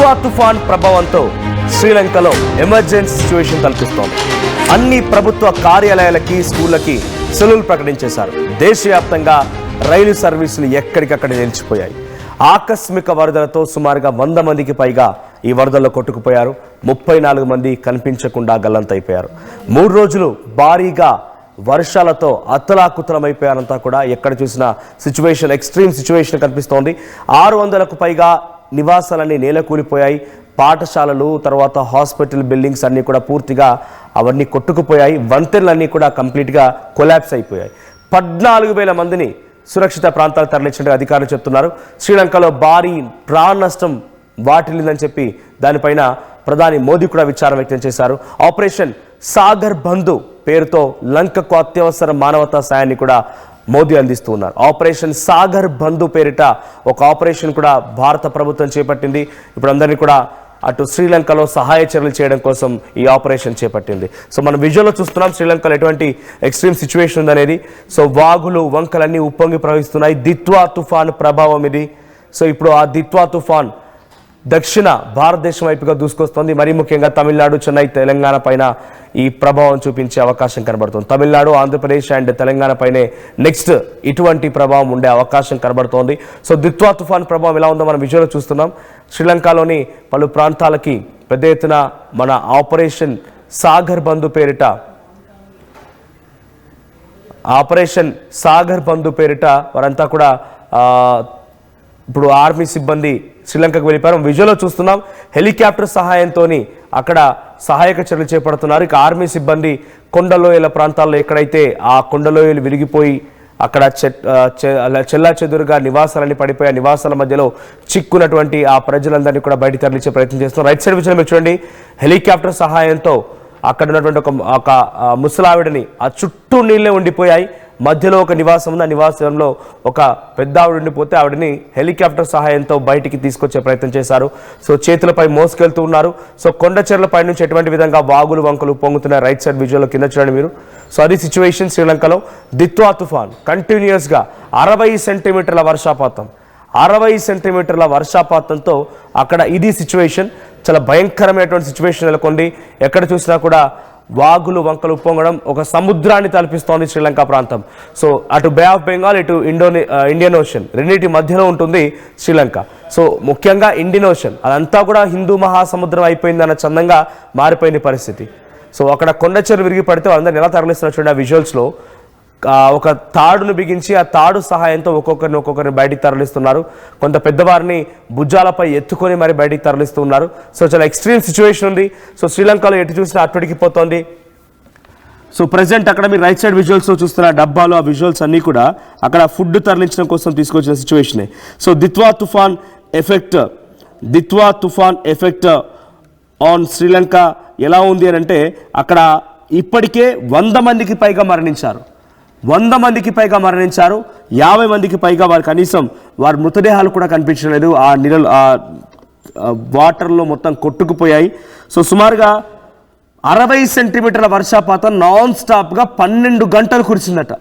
దిత్వా తుఫాన్ ప్రభావంతో శ్రీలంకలో ఎమర్జెన్సీ సిచ్యువేషన్ కల్పిస్తోంది. అన్ని ప్రభుత్వ కార్యాలయాలకి, స్కూళ్ళకి సెలవులు ప్రకటించేశారు. దేశవ్యాప్తంగా రైలు సర్వీసులు ఎక్కడికక్కడ నిలిచిపోయాయి. ఆకస్మిక వరదలతో సుమారుగా 100 మందికి పైగా ఈ వరదల్లో కొట్టుకుపోయారు. 34 మంది కనిపించకుండా గల్లంతైపోయారు. 3 రోజులు భారీగా వర్షాలతో అతలాకుతలమైపోయారంతా కూడా. ఎక్కడ చూసినా సిచ్యువేషన్, ఎక్స్ట్రీమ్ సిచ్యువేషన్ కనిపిస్తోంది. 600కు పైగా నివాసాలన్నీ నేలకూలిపోయాయి. పాఠశాలలు, తర్వాత హాస్పిటల్ బిల్డింగ్స్ అన్నీ కూడా పూర్తిగా అవన్నీ కొట్టుకుపోయాయి. వంతెనలన్నీ కూడా కంప్లీట్గా కొలాప్స్ అయిపోయాయి. 14,000 మందిని సురక్షిత ప్రాంతాలకు తరలించినట్టు అధికారులు చెప్తున్నారు. శ్రీలంకలో భారీ ప్రాణ నష్టం వాటిల్లిందని చెప్పి దానిపైన ప్రధాని మోదీ కూడా విచారం వ్యక్తం చేశారు. ఆపరేషన్ సాగర్ బంధు పేరుతో లంకకు అత్యవసర మానవతా సాయాన్ని కూడా మోదీ అందిస్తూ ఉన్నారు. ఆపరేషన్ సాగర్ బంధు పేరిట ఒక ఆపరేషన్ కూడా భారత ప్రభుత్వం చేపట్టింది. ఇప్పుడు అందరినీ కూడా అటు శ్రీలంకలో సహాయ చర్యలు చేయడం కోసం ఈ ఆపరేషన్ చేపట్టింది. సో మనం విజువల్లో చూస్తున్నాం శ్రీలంకలో ఎటువంటి ఎక్స్ట్రీమ్ సిచ్యువేషన్ ఉందనేది. సో వాగులు, వంకలన్నీ ఉప్పొంగి ప్రవహిస్తున్నాయి. దిత్వా తుఫాన్ ప్రభావం ఇది. సో ఇప్పుడు ఆ దిత్వా తుఫాన్ దక్షిణ భారతదేశం వైపుగా దూసుకొస్తుంది. మరీ ముఖ్యంగా తమిళనాడు, చెన్నై, తెలంగాణ పైన ఈ ప్రభావం చూపించే అవకాశం కనబడుతుంది. తమిళనాడు, ఆంధ్రప్రదేశ్ అండ్ తెలంగాణ పైనే నెక్స్ట్ ఇటువంటి ప్రభావం ఉండే అవకాశం కనబడుతోంది. సో దిత్వా తుఫాన్ ప్రభావం ఎలా ఉందో మనం విజువల్లో చూస్తున్నాం. శ్రీలంకలోని పలు ప్రాంతాలకి పెద్ద ఎత్తున మన ఆపరేషన్ సాగర్ బంధు పేరిట వారంతా కూడా ఇప్పుడు ఆర్మీ సిబ్బంది శ్రీలంకకు వెళ్ళిపోయారు. విజువల్లో చూస్తున్నాం హెలికాప్టర్ సహాయంతో అక్కడ సహాయక చర్యలు చేపడుతున్నారు. ఇక ఆర్మీ సిబ్బంది కొండలోయల ప్రాంతాల్లో ఎక్కడైతే ఆ కొండలోయలు విరిగిపోయి అక్కడ చెల్లా చెదురుగా నివాసాలన్నీ పడిపోయి ఆ నివాసాల మధ్యలో చిక్కున్నటువంటి ఆ ప్రజలందరినీ కూడా బయట తరలించే ప్రయత్నం చేస్తున్నారు. రైట్ సైడ్ విజువల్ మీరు చూడండి. హెలికాప్టర్ సహాయంతో అక్కడ ఉన్నటువంటి ఒక ముసలావిడని ఆ చుట్టూ నీళ్ళే ఉండిపోయాయి. మధ్యలో ఒక నివాసం ఉంది. ఆ నివాసంలో ఒక పెద్ద ఆవిడ ఉండిపోతే ఆవిడని హెలికాప్టర్ సహాయంతో బయటికి తీసుకొచ్చే ప్రయత్నం చేశారు. సో చేతులపై మోసుకెళ్తూ ఉన్నారు. సో కొండ చెర్లపై నుంచి ఎటువంటి విధంగా వాగులు, వంకలు పొంగుతున్నాయి. రైట్ సైడ్ విజువల్లో కింద చూడండి మీరు. సో అది సిచ్యువేషన్ శ్రీలంకలో. దిత్వా తుఫాన్ కంటిన్యూస్గా 60 సెంటీమీటర్ల వర్షపాతం, 60 సెంటీమీటర్ల వర్షపాతంతో అక్కడ ఇది సిచ్యువేషన్. చాలా భయంకరమైనటువంటి సిచ్యువేషన్ నెలకొంది. ఎక్కడ చూసినా కూడా వాగులు, వంకలు ఉప్పొంగడం ఒక సముద్రాన్ని తలపిస్తోంది శ్రీలంక ప్రాంతం. సో అటు బే ఆఫ్ బెంగాల్, ఇటు ఇండియన్ ఓషన్ రెండింటి మధ్యలో ఉంటుంది శ్రీలంక. సో ముఖ్యంగా ఇండియన్ ఓషన్ అదంతా కూడా హిందూ మహాసముద్రం అయిపోయిందన్న చందంగా మారిపోయింది పరిస్థితి. సో అక్కడ కొండ చెరువు విరిగి పడితే వాళ్ళందరూ ఎలా తరలిస్తున్నారు చూడండి. ఆ విజువల్స్లో ఒక తాడును బిగించి ఆ తాడు సహాయంతో ఒక్కొక్కరిని బయటికి తరలిస్తున్నారు. కొంత పెద్దవారిని భుజాలపై ఎత్తుకొని మరి బయటికి తరలిస్తున్నారు. సో చాలా ఎక్స్ట్రీమ్ సిచ్యువేషన్ ఉంది. సో శ్రీలంకలో ఎటు చూసినా అట్టుడికిపోతోంది. సో ప్రజెంట్ అక్కడ మీరు రైట్ సైడ్ విజువల్స్లో చూస్తున్న డబ్బాలు, ఆ విజువల్స్ అన్నీ కూడా అక్కడ ఫుడ్ తరలించడం కోసం తీసుకొచ్చిన సిచ్యువేషనే. సో దిత్వా తుఫాన్ ఎఫెక్ట్ ఆన్ శ్రీలంక ఎలా ఉంది అని అంటే అక్కడ ఇప్పటికే 100 మందికి పైగా మరణించారు. 100 మందికి పైగా మరణించారు. 50 మందికి పైగా వారు కనీసం వారి మృతదేహాలు కూడా కనిపించలేదు. ఆ నీళ్ళు వాటర్లో మొత్తం కొట్టుకుపోయాయి. సో సుమారుగా 60 సెంటీమీటర్ల వర్షపాతం నాన్ స్టాప్గా 12 గంటలు కురిసిందట.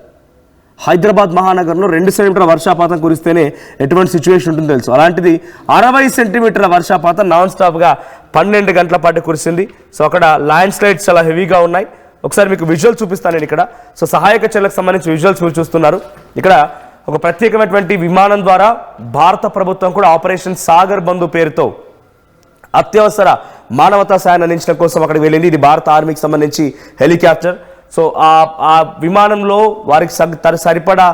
హైదరాబాద్ మహానగరంలో 2 సెంటీమీటర్ల వర్షపాతం కురిస్తేనే ఎటువంటి సిచ్యువేషన్ ఉంటుందో తెలుసు. అలాంటిది 60 సెంటీమీటర్ల వర్షపాతం నాన్ స్టాప్గా 12 గంటల పాటు కురిసింది. సో అక్కడ ల్యాండ్ స్లైడ్స్ చాలా హెవీగా ఉన్నాయి. ఒకసారి మీకు విజువల్ చూపిస్తాను నేను ఇక్కడ. సో సహాయక చర్యలకు సంబంధించి విజువల్స్ మీరు చూస్తున్నారు. ఇక్కడ ఒక ప్రత్యేకమైనటువంటి విమానం ద్వారా భారత ప్రభుత్వం కూడా ఆపరేషన్ సాగర్ బంధు పేరుతో అత్యవసర మానవతా సాయాన్ని అందించడం కోసం అక్కడికి వెళ్ళింది. ఇది భారత ఆర్మీకి సంబంధించి హెలికాప్టర్. సో ఆ విమానంలో వారికి సరిపడా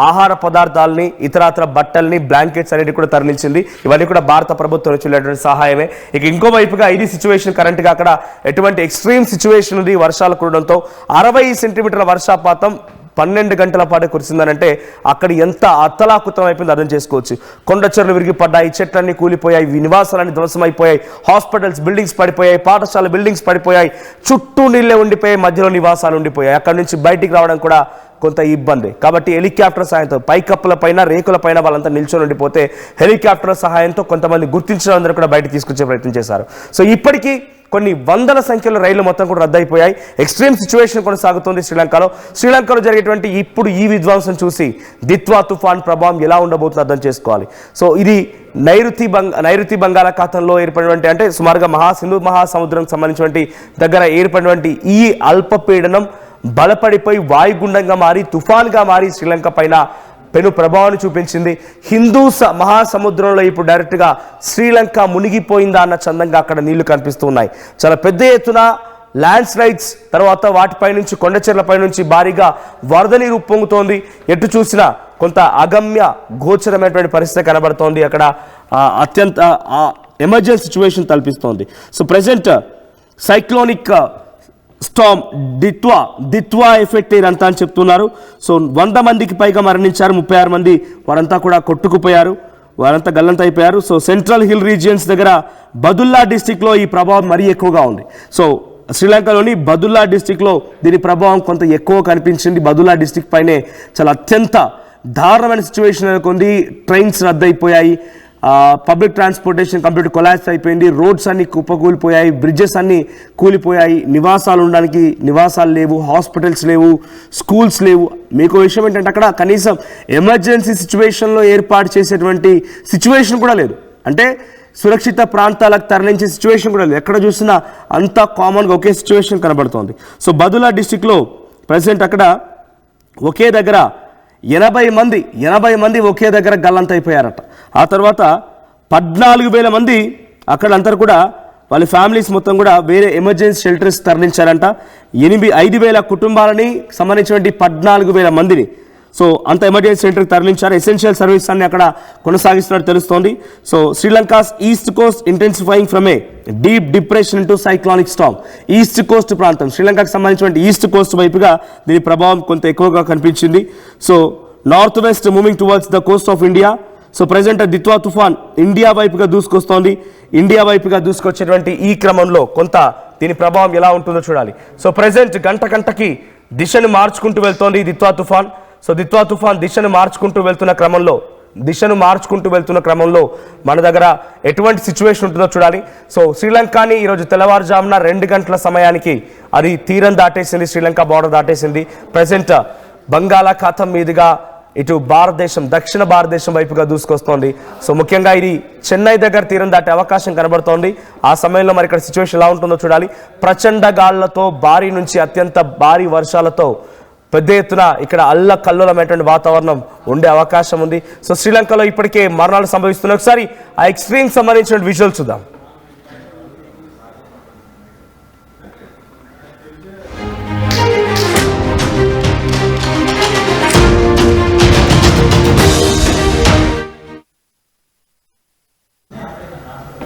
ఆహార పదార్థాలని, ఇతరత్ర బట్టల్ని, బ్లాంకెట్స్ అనేవి కూడా తరలించింది. ఇవన్నీ కూడా భారత ప్రభుత్వం నుంచి వెళ్ళేటువంటి సహాయమే. ఇక ఇంకోవైపుగా ఇది సిచ్యువేషన్ కరెంట్గా అక్కడ ఎటువంటి ఎక్స్ట్రీమ్ సిచ్యువేషన్ ఉంది. వర్షాలు కురడంతో 60 సెంటీమీటర్ల వర్షపాతం 12 గంటల పాటు కురిసిందనంటే అక్కడ ఎంత అత్తలాకుతం అయిపోయింది అర్థం చేసుకోవచ్చు. కొండ చెరువులు విరిగి పడ్డాయి, చెట్లన్నీ కూలిపోయాయి, నివాసాలన్నీ ధ్వంసమైపోయాయి, హాస్పిటల్స్ బిల్డింగ్స్ పడిపోయాయి, పాఠశాల బిల్డింగ్స్ పడిపోయాయి, చుట్టూ నీళ్ళే ఉండిపోయాయి, మధ్యలో నివాసాలు ఉండిపోయాయి. అక్కడ నుంచి బయటికి రావడం కూడా కొంత ఇబ్బంది. కాబట్టి హెలికాప్టర్ సహాయంతో పైకప్పుల పైన రేకుల పైన వాళ్ళంతా నిల్చొని ఉండిపోతే హెలికాప్టర్ సహాయంతో కొంతమంది గుర్తించిన అందరూ కూడా బయట తీసుకొచ్చే ప్రయత్నం చేశారు. సో ఇప్పటికీ కొన్ని వందల సంఖ్యలో రైళ్లు మొత్తం కూడా రద్దయిపోయాయి. ఎక్స్ట్రీమ్ సిచ్యువేషన్ కొనసాగుతుంది శ్రీలంకలో జరిగేటువంటి ఇప్పుడు ఈ విధ్వంసం చూసి దిత్వా తుఫాన్ ప్రభావం ఎలా ఉండబోతుందో అర్థం చేసుకోవాలి. సో ఇది నైరుతి బంగాళాఖాతంలో ఏర్పడినటువంటి అంటే సుమారుగా సింధు మహాసముద్రం సంబంధించినటువంటి దగ్గర ఏర్పడినటువంటి ఈ అల్పపీడనం బలపడిపోయి వాయుగుండంగా మారి తుఫాన్గా మారి శ్రీలంక పైన పెను ప్రభావాన్ని చూపించింది. హిందూ మహాసముద్రంలో ఇప్పుడు డైరెక్ట్గా శ్రీలంక మునిగిపోయిందా అన్న చందంగా అక్కడ నీళ్లు కనిపిస్తూ ఉన్నాయి. చాలా పెద్ద ఎత్తున ల్యాండ్ స్లైడ్స్, తర్వాత వాటిపై నుంచి కొండచెర్లపై నుంచి భారీగా వరద నీరు ఉప్పొంగుతోంది. ఎటు చూసినా కొంత అగమ్య గోచరమైనటువంటి పరిస్థితి కనబడుతోంది. అక్కడ అత్యంత ఎమర్జెన్సీ సిచ్యువేషన్ తలపిస్తోంది. So present cyclonic storm Ditwah effect ఇదంతా అని చెప్తున్నారు. సో 100 మందికి పైగా మరణించారు, 36 మంది వారంతా కూడా కొట్టుకుపోయారు, వారంతా గల్లంత అయిపోయారు. సో సెంట్రల్ హిల్ రీజియన్స్ దగ్గర బదుల్లా డిస్టిక్లో ఈ ప్రభావం మరీ ఎక్కువగా ఉంది. సో శ్రీలంకలోని బదుల్లా డిస్టిక్లో దీని ప్రభావం కొంత ఎక్కువ కనిపించింది. బదుల్లా డిస్టిక్ పైనే చాలా అత్యంత దారుణమైన సిచ్యువేషన్ నెలకొంది. ట్రైన్స్ రద్దయిపోయాయి, పబ్లిక్ ట్రాన్స్పోర్టేషన్ కంప్లీట్ కొలాప్స్ అయిపోయింది, రోడ్స్ అన్ని కుప్పకూలిపోయాయి, బ్రిడ్జెస్ అన్ని కూలిపోయాయి, నివాసాలు ఉండడానికి నివాసాలు లేవు, హాస్పిటల్స్ లేవు, స్కూల్స్ లేవు. మీకు విషయం ఏంటంటే అక్కడ కనీసం ఎమర్జెన్సీ సిచ్యువేషన్లో ఏర్పాటు చేసేటువంటి సిచ్యువేషన్ కూడా లేదు. అంటే సురక్షిత ప్రాంతాలకు తరలించే సిచ్యువేషన్ కూడా లేదు. ఎక్కడ చూసినా అంతా కామన్గా ఒకే సిచ్యువేషన్ కనబడుతోంది. సో బదులా డిస్టిక్లో ప్రజెంట్ అక్కడ ఒకే దగ్గర 80 మంది ఒకే దగ్గర గల్లంత అయిపోయారట. ఆ తర్వాత 14,000 మంది అక్కడంతా కూడా వాళ్ళ ఫ్యామిలీస్ మొత్తం కూడా వేరే ఎమర్జెన్సీ షెల్టర్స్ తరలించారంట. 5,000 కుటుంబాలని సంబంధించినటువంటి 14,000 మందిని సో అంత ఎమర్జెన్సీ సెంటర్కి తరలించారు. ఎసెన్షియల్ సర్వీస్ అన్ని అక్కడ కొనసాగిస్తున్నట్టు తెలుస్తోంది. So Sri Lanka's east coast intensifying from a deep depression into cyclonic storm. East coast ప్రాంతం శ్రీలంకకు సంబంధించినటువంటి ఈస్ట్ కోస్ట్ వైపుగా దీని ప్రభావం కొంత ఎక్కువగా కనిపించింది. So north west moving towards the Coast of India. So present Ditwah తుఫాన్ ఇండియా వైపుగా దూసుకొస్తోంది. ఇండియా వైపుగా దూసుకొచ్చేటువంటి ఈ క్రమంలో కొంత దీని ప్రభావం ఎలా ఉంటుందో చూడాలి. సో ప్రజెంట్ గంటకి దిశను మార్చుకుంటూ వెళ్తోంది దిత్వా తుఫాన్. సో దిత్వా తుఫాన్ దిశను మార్చుకుంటూ వెళ్తున్న క్రమంలో మన దగ్గర ఎటువంటి సిచ్యువేషన్ ఉంటుందో చూడాలి. సో శ్రీలంకని ఈరోజు తెల్లవారుజామున 2 గంటల సమయానికి అది తీరం దాటేసింది, శ్రీలంక బార్డర్ దాటేసింది. ప్రజెంట్ బంగాళాఖాతం మీదుగా ఇటు దక్షిణ భారతదేశం వైపుగా దూసుకొస్తోంది. సో ముఖ్యంగా ఇది చెన్నై దగ్గర తీరం దాటే అవకాశం కనబడుతోంది. ఆ సమయంలో మరి ఇక్కడ సిచ్యువేషన్ ఎలా ఉంటుందో చూడాలి. ప్రచండ గాళ్లతో భారీ నుంచి అత్యంత భారీ వర్షాలతో పెద్ద ఎత్తున ఇక్కడ అల్లకల్లోలమైనటువంటి వాతావరణం ఉండే అవకాశం ఉంది. సో శ్రీలంకలో ఇప్పటికే మరణాలు సంభవిస్తున్నాయి. ఒకసారి ఆ ఎక్స్ట్రీమ్ సంబంధించిన విజువల్స్ చూద్దాం.